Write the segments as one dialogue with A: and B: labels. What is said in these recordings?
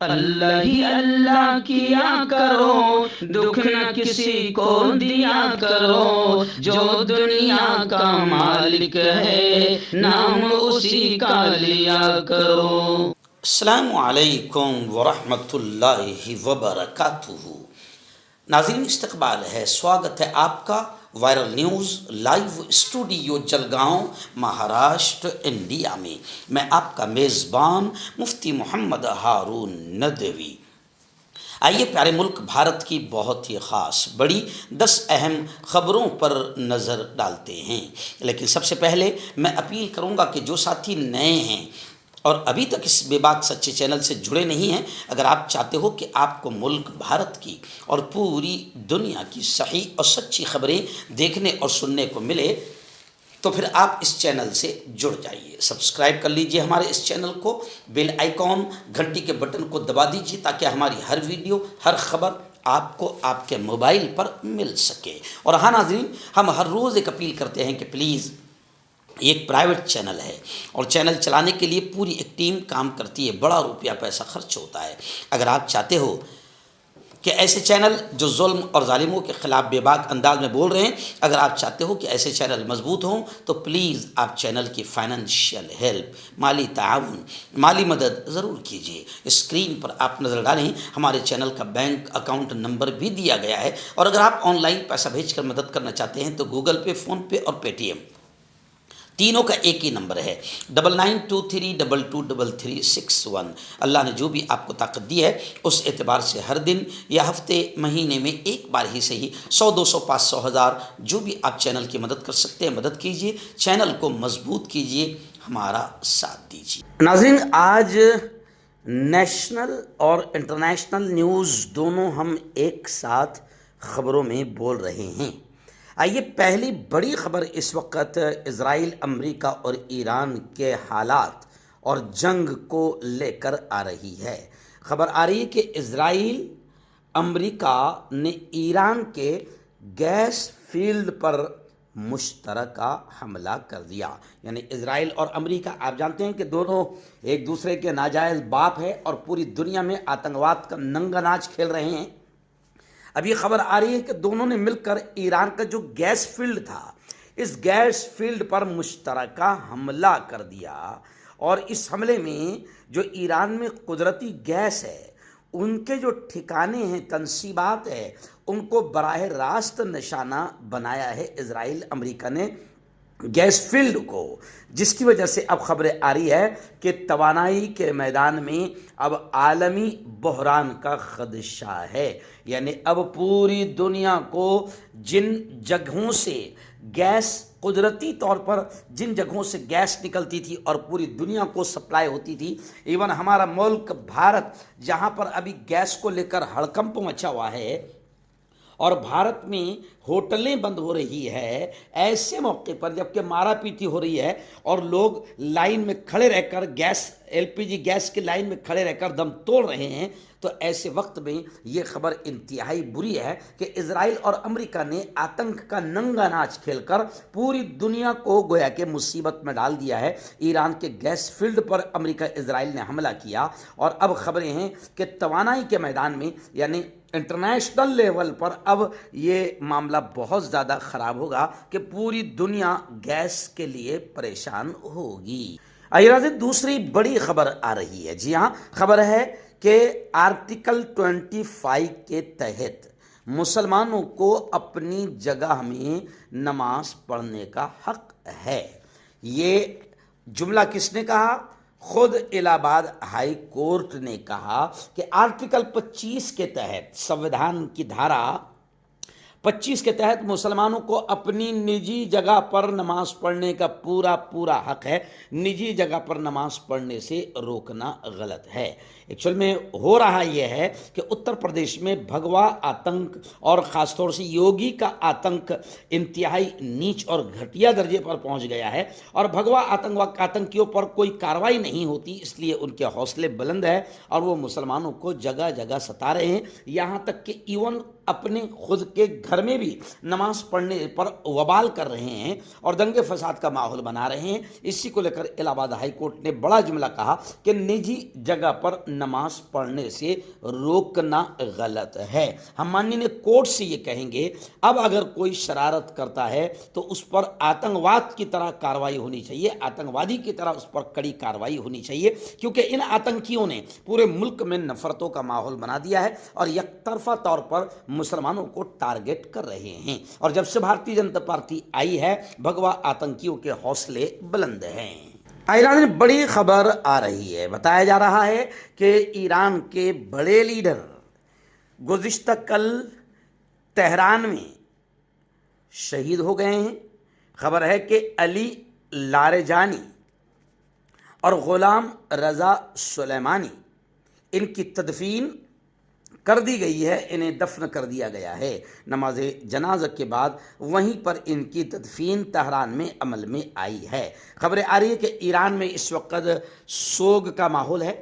A: اللہ ہی اللہ کیا کرو، دکھ نہ کسی کو دیا کرو، جو دنیا کا مالک ہے نام اسی کا لیا کرو۔
B: السلام علیکم ورحمۃ اللہ وبرکاتہ۔ ناظرین، استقبال ہے، سواگت ہے آپ کا viral news live studio Jalgaon, Maharashtra, India میں۔ میں آپ کا میزبان مفتی محمد ہارون ندوی۔ آئیے پیارے ملک بھارت کی بہت ہی خاص بڑی 10 اہم خبروں پر نظر ڈالتے ہیں، لیکن سب سے پہلے میں اپیل کروں گا کہ جو ساتھی نئے ہیں اور ابھی تک اس بے باک سچے چینل سے جڑے نہیں ہیں، اگر آپ چاہتے ہو کہ آپ کو ملک بھارت کی اور پوری دنیا کی صحیح اور سچی خبریں دیکھنے اور سننے کو ملے تو پھر آپ اس چینل سے جڑ جائیے، سبسکرائب کر لیجئے ہمارے اس چینل کو، بیل آئیکن گھنٹی کے بٹن کو دبا دیجئے تاکہ ہماری ہر ویڈیو، ہر خبر آپ کو آپ کے موبائل پر مل سکے۔ اور ہاں ناظرین، ہم ہر روز ایک اپیل کرتے ہیں کہ پلیز، یہ ایک پرائیویٹ چینل ہے اور چینل چلانے کے لیے پوری ایک ٹیم کام کرتی ہے، بڑا روپیہ پیسہ خرچ ہوتا ہے۔ اگر آپ چاہتے ہو کہ ایسے چینل جو ظلم اور ظالموں کے خلاف بے باک انداز میں بول رہے ہیں، اگر آپ چاہتے ہو کہ ایسے چینل مضبوط ہوں تو پلیز آپ چینل کی فائنینشیل ہیلپ، مالی تعاون، مالی مدد ضرور کیجیے۔ اسکرین پر آپ نظر ڈالیں، ہمارے چینل کا بینک اکاؤنٹ نمبر بھی دیا گیا ہے، اور اگر آپ آن لائن پیسہ بھیج کر مدد کرنا چاہتے ہیں تو گوگل پے، فون پے اور پے ٹی ایم تینوں کا ایک ہی نمبر ہے، 9923223361۔ اللہ نے جو بھی آپ کو طاقت دی ہے اس اعتبار سے ہر دن یا ہفتے، مہینے میں ایک بار ہی صحیح 100، 200، 500، 1000 جو بھی آپ چینل کی مدد کر سکتے ہیں مدد کیجیے، چینل کو مضبوط کیجیے، ہمارا ساتھ دیجیے۔ ناظرین، آج نیشنل اور انٹرنیشنل نیوز دونوں ہم ایک ساتھ خبروں میں بول رہے ہیں۔ آئیے، پہلی بڑی خبر اس وقت اسرائیل، امریکہ اور ایران کے حالات اور جنگ کو لے کر آ رہی ہے۔ خبر آ رہی ہے کہ اسرائیل، امریکہ نے ایران کے گیس فیلڈ پر مشترکہ حملہ کر دیا۔ یعنی اسرائیل اور امریکہ، آپ جانتے ہیں کہ دونوں ایک دوسرے کے ناجائز باپ ہیں اور پوری دنیا میں آتنکواد کا ننگا ناچ کھیل رہے ہیں۔ اب یہ خبر آ رہی ہے کہ دونوں نے مل کر ایران کا جو گیس فیلڈ تھا، اس گیس فیلڈ پر مشترکہ حملہ کر دیا، اور اس حملے میں جو ایران میں قدرتی گیس ہے، ان کے جو ٹھکانے ہیں، تنصیبات ہیں، ان کو براہ راست نشانہ بنایا ہے اسرائیل، امریکہ نے گیس فیلڈ کو، جس کی وجہ سے اب خبریں آ رہی ہے کہ توانائی کے میدان میں اب عالمی بحران کا خدشہ ہے۔ یعنی اب پوری دنیا کو جن جگہوں سے گیس، قدرتی طور پر جن جگہوں سے گیس نکلتی تھی اور پوری دنیا کو سپلائی ہوتی تھی، ایون ہمارا ملک بھارت جہاں پر ابھی گیس کو لے کر ہڑکمپ مچا ہوا ہے اور بھارت میں ہوٹلیں بند ہو رہی ہے، ایسے موقع پر جبکہ مارا پیٹی ہو رہی ہے اور لوگ لائن میں کھڑے رہ کر گیس، LPG گیس کی لائن میں کھڑے رہ کر دم توڑ رہے ہیں، تو ایسے وقت میں یہ خبر انتہائی بری ہے کہ اسرائیل اور امریکہ نے آتنک کا ننگا ناچ کھیل کر پوری دنیا کو گویا کہ مصیبت میں ڈال دیا ہے۔ ایران کے گیس فیلڈ پر امریکہ، اسرائیل نے حملہ کیا، اور اب خبریں ہیں کہ توانائی کے میدان میں، یعنی انٹرنیشنل لیول پر اب یہ معاملہ بہت زیادہ خراب ہوگا کہ پوری دنیا گیس کے لیے پریشان ہوگی۔ دوسری بڑی خبر آ رہی ہے، جی ہاں، خبر ہے کہ آرٹیکل 25 کے تحت مسلمانوں کو اپنی جگہ میں نماز پڑھنے کا حق ہے۔ یہ جملہ کس نے کہا؟ خود الہ آباد ہائی کورٹ نے کہا کہ آرٹیکل 25 کے تحت، سنویدھان کی دھارا 25 کے تحت مسلمانوں کو اپنی نجی جگہ پر نماز پڑھنے کا پورا حق ہے۔ نجی جگہ پر نماز پڑھنے سے روکنا غلط ہے۔ ایکچول میں ہو رہا یہ ہے کہ اتر پردیش میں بھگوا آتنک، اور خاص طور سے یوگی کا آتنک انتہائی نیچ اور گھٹیا درجے پر پہنچ گیا ہے، اور بھگوا آتنکیوں پر کوئی کارروائی نہیں ہوتی، اس لیے ان کے حوصلے بلند ہیں اور وہ مسلمانوں کو جگہ جگہ ستا رہے ہیں، یہاں تک کہ ایون اپنے خود کے گھر میں بھی نماز پڑھنے پر وبال کر رہے ہیں اور دنگے فساد کا ماحول بنا رہے ہیں۔ اسی کو لے کر الہ آباد ہائی کورٹ نے بڑا جملہ کہا کہ نجی جگہ پر نماز پڑھنے سے روکنا غلط ہے۔ ہم ماننی کورٹ سے یہ کہیں گے اب اگر کوئی شرارت کرتا ہے تو اس پر آتنکواد کی طرح کارروائی ہونی چاہیے، آتنکوادی کی طرح اس پر کڑی کارروائی ہونی چاہیے، کیونکہ ان آتنکیوں نے پورے ملک میں نفرتوں کا ماحول بنا دیا ہے اور یک طرفہ طور پر مسلمانوں کو ٹارگٹ کر رہے ہیں۔ اور جب سے بھارتیہ جنتا پارٹی آئی ہے بھگوا آتنکیوں کے حوصلے بلند ہیں۔ ایران میں بڑی خبر آ رہی ہے، بتایا جا رہا ہے کہ ایران کے بڑے لیڈر گزشتہ کل تہران میں شہید ہو گئے ہیں۔ خبر ہے کہ علی لاریجانی اور غلام رضا سلیمانی ان کی تدفین کر دی گئی ہے، انہیں دفن کر دیا گیا ہے۔ نماز جنازہ کے بعد وہیں پر ان کی تدفین تہران میں عمل میں آئی ہے۔ خبریں آ رہی ہے کہ ایران میں اس وقت سوگ کا ماحول ہے۔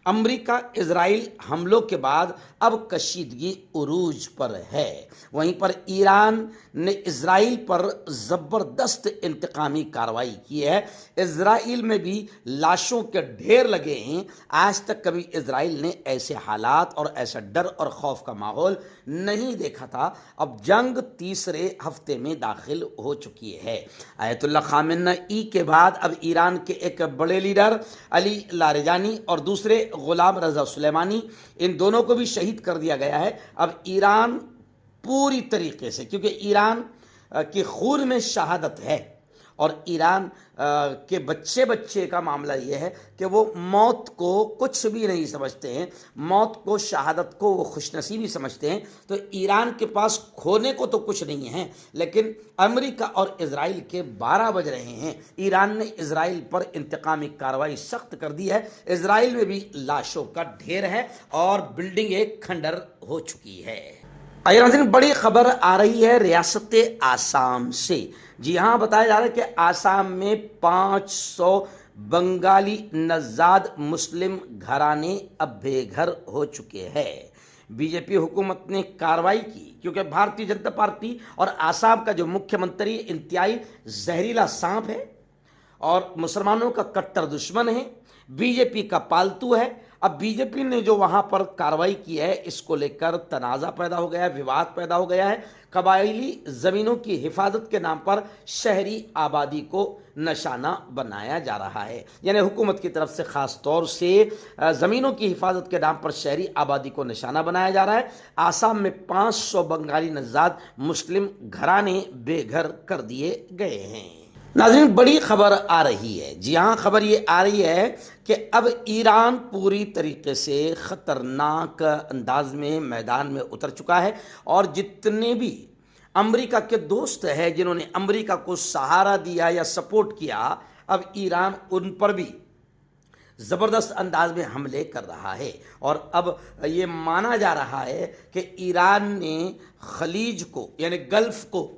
B: امریکہ اسرائیل حملوں کے بعد اب کشیدگی عروج پر ہے۔ وہیں پر ایران نے اسرائیل پر زبردست انتقامی کارروائی کی ہے۔ اسرائیل میں بھی لاشوں کے ڈھیر لگے ہیں۔ آج تک کبھی اسرائیل نے ایسے حالات اور ایسا ڈر اور خوف کا ماحول نہیں دیکھا تھا۔ اب جنگ تیسرے ہفتے میں داخل ہو چکی ہے۔ آیت اللہ خامنئی کے بعد اب ایران کے ایک بڑے لیڈر علی لاریجانی اور دوسرے غلام رضا سلیمانی، ان دونوں کو بھی شہید کر دیا گیا ہے۔ اب ایران پوری طریقے سے، کیونکہ ایران کی خون میں شہادت ہے اور ایران کے بچے کا معاملہ یہ ہے کہ وہ موت کو کچھ بھی نہیں سمجھتے ہیں، موت کو، شہادت کو وہ خوش نصیبی سمجھتے ہیں۔ تو ایران کے پاس کھونے کو تو کچھ نہیں ہے، لیکن امریکہ اور اسرائیل کے 12 بج رہے ہیں۔ ایران نے اسرائیل پر انتقامی کارروائی سخت کر دی ہے۔ اسرائیل میں بھی لاشوں کا ڈھیر ہے اور بلڈنگیں کھنڈر ہو چکی ہے۔ ناظرین، بڑی خبر آ رہی ہے ریاست آسام سے۔ جی ہاں، بتایا جا رہا ہے کہ آسام میں 500 بنگالی نژاد مسلم گھرانے اب بے گھر ہو چکے ہیں۔ بی جے پی حکومت نے کارروائی کی کیونکہ بھارتیہ جنتا پارٹی اور آسام کا جو مکھیہ منتری انتہائی زہریلا سانپ ہے اور مسلمانوں کا کٹر دشمن ہے، بی جے پی کا پالتو ہے۔ اب بی جے پی نے جو وہاں پر کارروائی کی ہے اس کو لے کر تنازع پیدا ہو گیا ہے، وواد پیدا ہو گیا ہے۔ قبائلی زمینوں کی حفاظت کے نام پر شہری آبادی کو نشانہ بنایا جا رہا ہے، یعنی حکومت کی طرف سے خاص طور سے زمینوں کی حفاظت کے نام پر شہری آبادی کو نشانہ بنایا جا رہا ہے۔ آسام میں 500 بنگالی نژاد مسلم گھرانے بے گھر کر دیے گئے ہیں۔ ناظرین، بڑی خبر آ رہی ہے۔ جی ہاں، خبر یہ آ رہی ہے کہ اب ایران پوری طریقے سے خطرناک انداز میں میدان میں اتر چکا ہے اور جتنے بھی امریکہ کے دوست ہیں جنہوں نے امریکہ کو سہارا دیا یا سپورٹ کیا، اب ایران ان پر بھی زبردست انداز میں حملے کر رہا ہے۔ اور اب یہ مانا جا رہا ہے کہ ایران نے خلیج کو یعنی گلف کو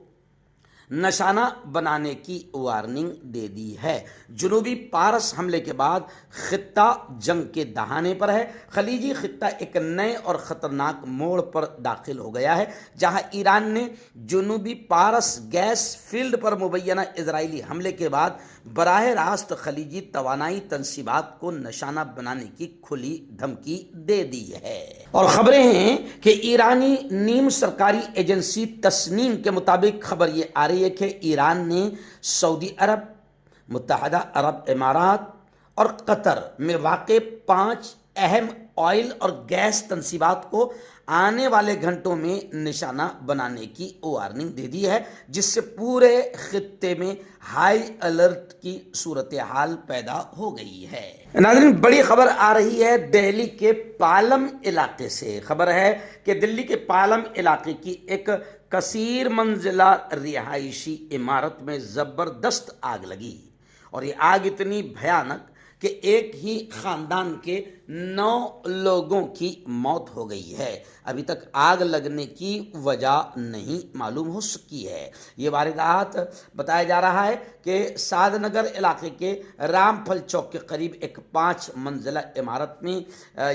B: نشانہ بنانے کی وارننگ دے دی ہے۔ جنوبی پارس حملے کے بعد خطہ جنگ کے دہانے پر ہے۔ خلیجی خطہ ایک نئے اور خطرناک موڑ پر داخل ہو گیا ہے، جہاں ایران نے جنوبی پارس گیس فیلڈ پر مبینہ اسرائیلی حملے کے بعد براہ راست خلیجی توانائی تنصیبات کو نشانہ بنانے کی کھلی دھمکی دے دی ہے۔ اور خبریں ہیں کہ ایرانی نیم سرکاری ایجنسی تسنیم کے مطابق خبر یہ آ رہی ہے کہ ایران نے سعودی عرب، متحدہ عرب امارات اور قطر میں واقع 5 اہم آئل اور گیس تنصیبات کو آنے والے گھنٹوں میں نشانہ بنانے کی وارننگ دے دی ہے، جس سے پورے خطے میں ہائی الرٹ کی صورتحال پیدا ہو گئی ہے۔ ناظرین، بڑی خبر آ رہی ہے دہلی کے پالم علاقے سے۔ خبر ہے کہ دلی کے پالم علاقے کی ایک کثیر منزلہ رہائشی عمارت میں زبردست آگ لگی اور یہ آگ اتنی بھیانک کہ ایک ہی خاندان کے 9 لوگوں کی موت ہو گئی ہے۔ ابھی تک آگ لگنے کی وجہ نہیں معلوم ہو سکی ہے۔ یہ واردات بتایا جا رہا ہے کہ سعد نگر علاقے کے رام پھل چوک کے قریب ایک 5 منزلہ عمارت میں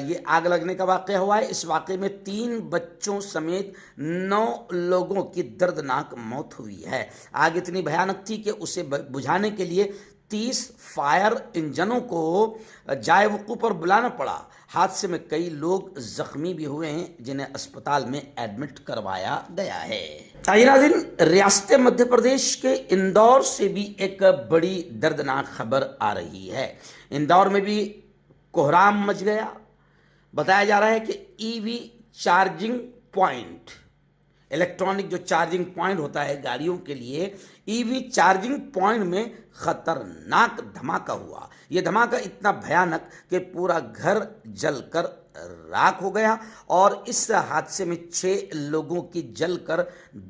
B: یہ آگ لگنے کا واقعہ ہوا ہے۔ اس واقعے میں 3 بچوں سمیت 9 لوگوں کی دردناک موت ہوئی ہے۔ آگ اتنی بھیانک تھی کہ اسے بجھانے کے لیے 30 فائر انجنوں کو جائے وقوع پر بلانا پڑا۔ حادثے میں کئی لوگ زخمی بھی ہوئے ہیں جنہیں اسپتال میں ایڈمٹ کروایا گیا ہے۔ ناظرین، ریاست مدھیہ پردیش کے اندور سے بھی ایک بڑی دردناک خبر آ رہی ہے۔ اندور میں بھی کوہرام مچ گیا۔ بتایا جا رہا ہے کہ ای وی چارجنگ پوائنٹ، الیکٹرانک جو چارجنگ پوائنٹ ہوتا ہے گاڑیوں کے لیے، ای وی چارجنگ پوائنٹ میں خطرناک دھماکہ ہوا۔ یہ دھماکہ اتنا بھیانک کہ پورا گھر جل کر راکھ ہو گیا، اور اس حادثے میں 6 لوگوں کی جل کر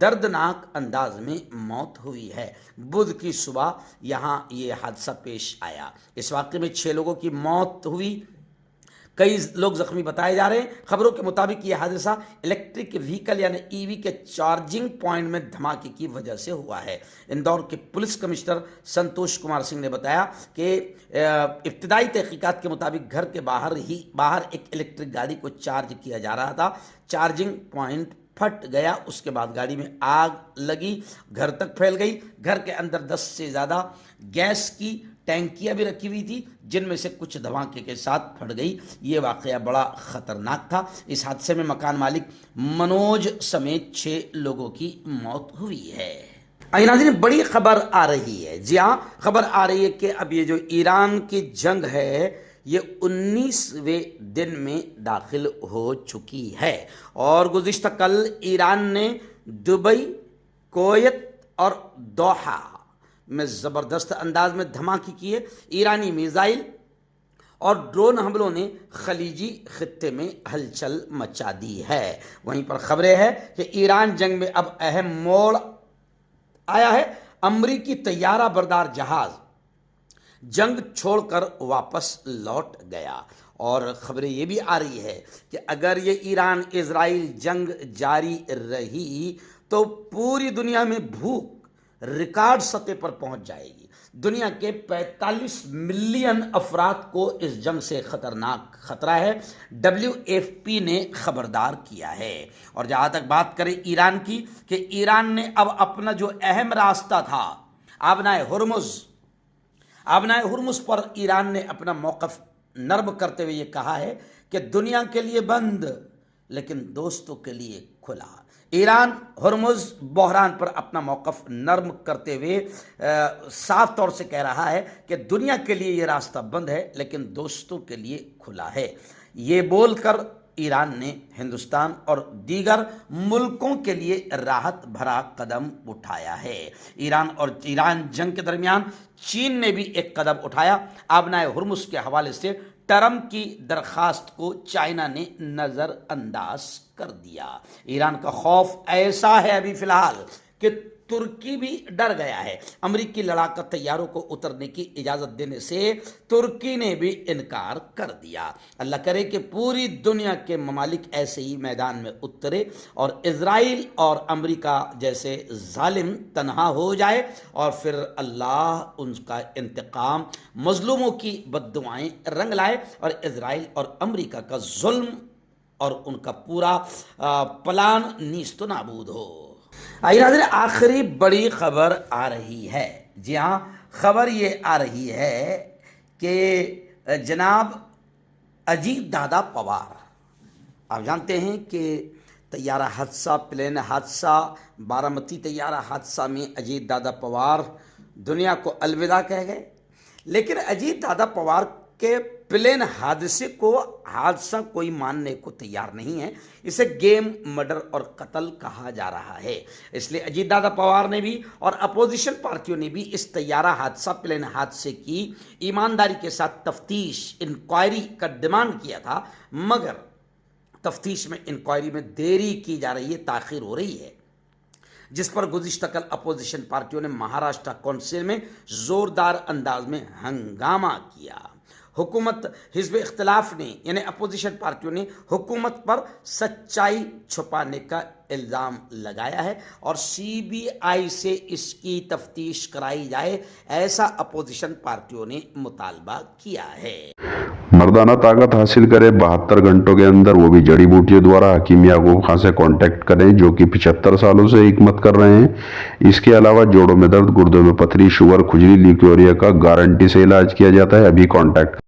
B: دردناک انداز میں موت ہوئی ہے۔ بدھ کی صبح یہاں یہ حادثہ پیش آیا۔ اس واقعے میں 6 لوگوں کی موت ہوئی، کئی لوگ زخمی بتائے جا رہے ہیں۔ خبروں کے مطابق یہ حادثہ الیکٹرک وہیکل یعنی ای وی کے چارجنگ پوائنٹ میں دھماکے کی وجہ سے ہوا ہے۔ اندور کے پولیس کمشنر سنتوش کمار سنگھ نے بتایا کہ ابتدائی تحقیقات کے مطابق گھر کے باہر ایک الیکٹرک گاڑی کو چارج کیا جا رہا تھا۔ چارجنگ پوائنٹ پھٹ گیا، اس کے بعد گاڑی میں آگ لگی، گھر تک پھیل گئی۔ گھر کے اندر 10 سے زیادہ گیس کی ٹینکیاں بھی رکھی ہوئی تھی، جن میں سے کچھ دھماکے کے ساتھ پھٹ گئی۔ یہ واقعہ بڑا خطرناک تھا۔ اس حادثے میں مکان مالک منوج سمیت 6 لوگوں کی موت ہوئی ہے۔ ناظرین، بڑی خبر آ رہی ہے۔ جی ہاں، خبر آ رہی ہے کہ اب یہ جو ایران کی جنگ ہے یہ 19ویں دن میں داخل ہو چکی ہے، اور گزشتہ کل ایران نے دبئی، کویت اور دوحہ میں زبردست انداز میں دھماکے کیے۔ ایرانی میزائل اور ڈرون حملوں نے خلیجی خطے میں ہلچل مچا دی ہے۔ وہیں پر خبریں ہیں کہ ایران جنگ میں اب اہم موڑ آیا ہے۔ امریکی طیارہ بردار جہاز جنگ چھوڑ کر واپس لوٹ گیا، اور خبریں یہ بھی آ رہی ہے کہ اگر یہ ایران اسرائیل جنگ جاری رہی تو پوری دنیا میں بھوک ریکارڈ سطح پر پہنچ جائے گی۔ دنیا کے 45 ملین افراد کو اس جنگ سے خطرناک خطرہ ہے، WFP نے خبردار کیا ہے۔ اور جہاں تک بات کریں ایران کی، کہ ایران نے اب اپنا جو اہم راستہ تھا آبنائے ہرمز پر ایران نے اپنا موقف نرم کرتے ہوئے یہ کہا ہے کہ دنیا کے لیے بند لیکن دوستوں کے لیے کھلا۔ ایران ہرمز بحران پر اپنا موقف نرم کرتے ہوئے صاف طور سے کہہ رہا ہے کہ دنیا کے لیے یہ راستہ بند ہے لیکن دوستوں کے لیے کھلا ہے۔ یہ بول کر ایران نے ہندوستان اور دیگر ملکوں کے لیے راحت بھرا قدم اٹھایا ہے۔ ایران جنگ کے درمیان چین نے بھی ایک قدم اٹھایا۔ آبنائے ہرمز کے حوالے سے ٹرمپ کی درخواست کو چائنا نے نظر انداز کر دیا۔ ایران کا خوف ایسا ہے ابھی فی الحال کہ ترکی بھی ڈر گیا ہے۔ امریکی لڑاکا طیاروں کو اترنے کی اجازت دینے سے ترکی نے بھی انکار کر دیا۔ اللہ کرے کہ پوری دنیا کے ممالک ایسے ہی میدان میں اترے اور اسرائیل اور امریکہ جیسے ظالم تنہا ہو جائے، اور پھر اللہ ان کا انتقام، مظلوموں کی بد دعائیں رنگ لائے، اور اسرائیل اور امریکہ کا ظلم اور ان کا پورا پلان نیست و نابود ہو۔ ناظرین، آخری بڑی خبر آ رہی ہے۔ جی ہاں، خبر یہ آ رہی ہے کہ جناب اجیت دادا پوار، آپ جانتے ہیں کہ طیارہ حادثہ، پلین حادثہ، بارامتی طیارہ حادثہ میں اجیت دادا پوار دنیا کو الوداع کہہ گئے، لیکن اجیت دادا پوار کے پلین حادثے کو حادثہ کوئی ماننے کو تیار نہیں ہے۔ اسے گیم، مرڈر اور قتل کہا جا رہا ہے۔ اس لیے اجیت دادا پوار نے بھی اور اپوزیشن پارٹیوں نے بھی اس طیارہ حادثہ، پلین حادثے کی ایمانداری کے ساتھ تفتیش، انکوائری کا ڈیمانڈ کیا تھا، مگر تفتیش میں، انکوائری میں دیری کی جا رہی ہے، تاخیر ہو رہی ہے، جس پر گزشتہ کل اپوزیشن پارٹیوں نے مہاراشٹر کونسل میں زوردار انداز میں ہنگامہ کیا۔ حکومت حزب اختلاف نے یعنی اپوزیشن پارٹیوں نے حکومت پر سچائی چھپانے کا الزام لگایا ہے اور سی بی آئی سے اس کی تفتیش کرائی جائے، ایسا اپوزیشن پارٹیوں نے مطالبہ کیا ہے۔
C: مردانہ طاقت حاصل کرے 72 گھنٹوں کے اندر، وہ بھی جڑی بوٹیوں دوارا۔ حکیم یعقوب خان سے کانٹیکٹ کریں جو کہ 75 سالوں سے حکمت کر رہے ہیں۔ اس کے علاوہ جوڑوں میں درد، گردوں میں پتھری، شوگر، کھجلی، لیکوریا کا گارنٹی سے علاج کیا جاتا ہے۔ ابھی کانٹیکٹ